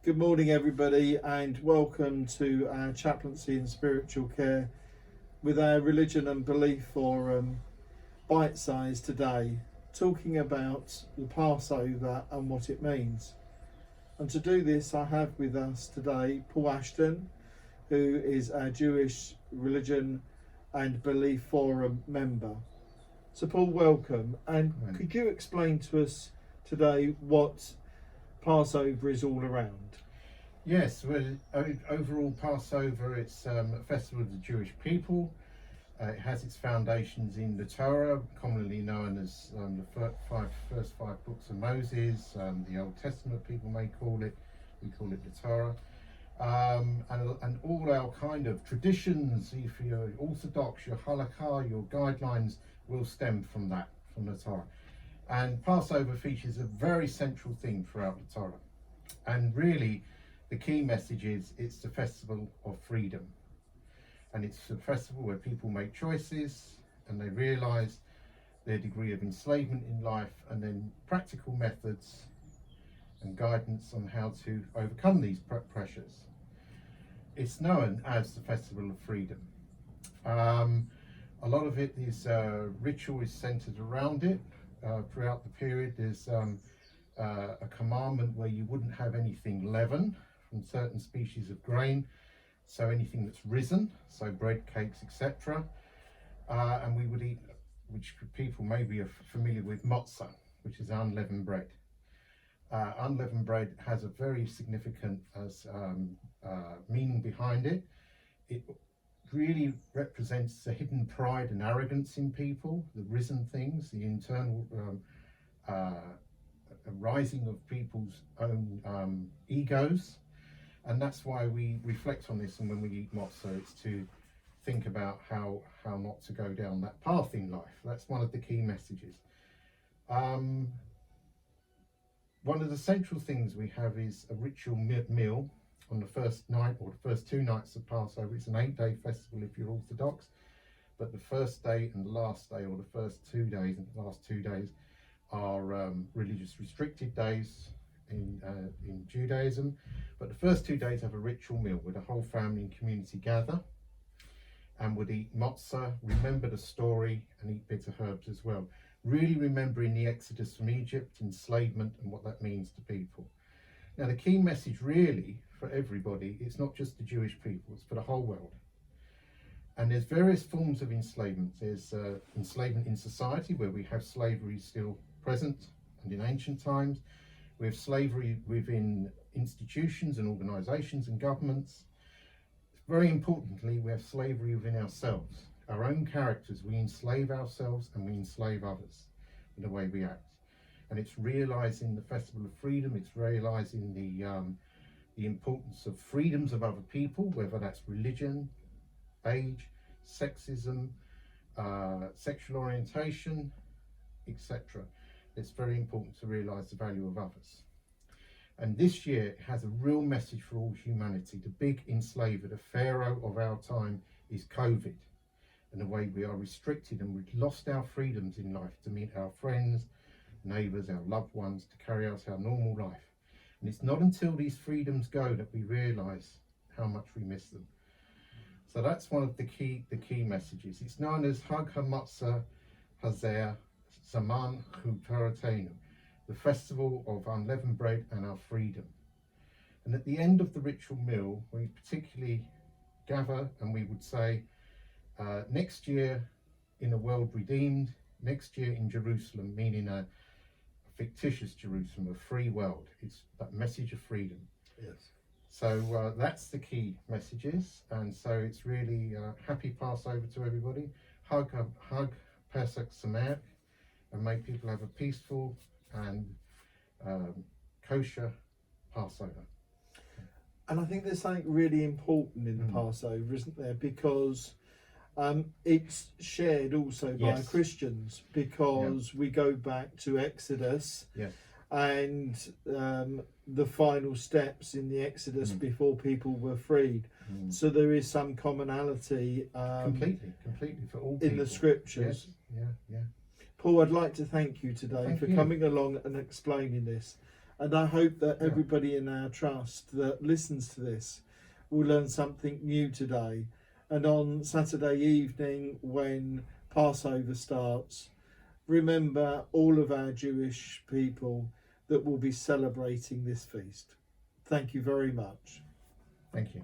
Good morning, everybody, and welcome to our chaplaincy and spiritual care with our religion and belief forum, Bitesize today, talking about the Passover and what it means. And to do this, I have with us today Paul Ashton, who is our Jewish religion and belief forum member. So, Paul, welcome. And could you explain to us today what Passover is all around? Yes, well, overall Passover, it's a festival of the Jewish people. It has its foundations in the Torah, commonly known as the first five books of Moses, the Old Testament people may call it, we call it the Torah. And all our kind of traditions, if you're Orthodox, your halakha, your guidelines will stem from that, from the Torah. And Passover features a very central theme throughout the Torah. And really, the key message is it's the festival of freedom. And it's a festival where people make choices and they realise their degree of enslavement in life, and then practical methods and guidance on how to overcome these pressures. It's known as the Festival of Freedom. A lot of it is ritual is centred around it. Throughout the period, there's a commandment where you wouldn't have anything leaven from certain species of grain, so anything that's risen, so bread, cakes, etc. And we would eat, which people may be familiar with, matzah, which is unleavened bread. Unleavened bread has a very significant meaning behind it. It really represents the hidden pride and arrogance in people, the risen things, the internal rising of people's own egos. And that's why we reflect on this, and when we eat matzah, it's to think about how not to go down that path in life. That's one of the key messages. One of the central things we have is a ritual meal on the first night, or the first 2 nights of Passover. It's an 8-day festival if you're Orthodox, but the first day and the last day, or the first 2 days and the last 2 days, are religious restricted days in Judaism. But the first 2 days have a ritual meal where the whole family and community gather and would eat matzah, remember the story, and eat bitter herbs as well. Really remembering the exodus from Egypt, enslavement, and what that means to people. Now, the key message really for everybody, it's not just the Jewish people, it's for the whole world. And there's various forms of enslavement. There's enslavement in society, where we have slavery still present, and in ancient times. We have slavery within institutions and organisations and governments. Very importantly, we have slavery within ourselves. Our own characters, we enslave ourselves and we enslave others in the way we act. And it's realising the Festival of Freedom, it's realising the importance of freedoms of other people, whether that's religion, age, sexism, sexual orientation, etc. It's very important to realise the value of others. And this year it has a real message for all humanity. The big enslaver, the pharaoh of our time, is COVID, and the way we are restricted and we've lost our freedoms in life to meet our friends, neighbours, our loved ones, to carry out our normal life. And it's not until these freedoms go that we realise how much we miss them. So that's one of the key messages. It's known as Hag HaMatzah Hazer Zaman Chutoratenu, the festival of unleavened bread and our freedom. And at the end of the ritual meal, we particularly gather and we would say, next year in a world redeemed, next year in Jerusalem, meaning a fictitious Jerusalem, a free world. It's that message of freedom. Yes. So that's the key messages, and so it's really happy Passover to everybody. Hag Pesach Sameach, and may people have a peaceful and kosher Passover. And I think there's something really important in the Passover, isn't there? Because it's shared also by Christians, because we go back to Exodus and the final steps in the Exodus before people were freed. So there is some commonality completely for all in people. the scriptures. Yeah. Paul, I'd like to thank you today for you. coming along and explaining this. And I hope that Yeah. everybody in our trust that listens to this will learn something new today. And on Saturday evening, when Passover starts, remember all of our Jewish people that will be celebrating this feast. Thank you very much. Thank you.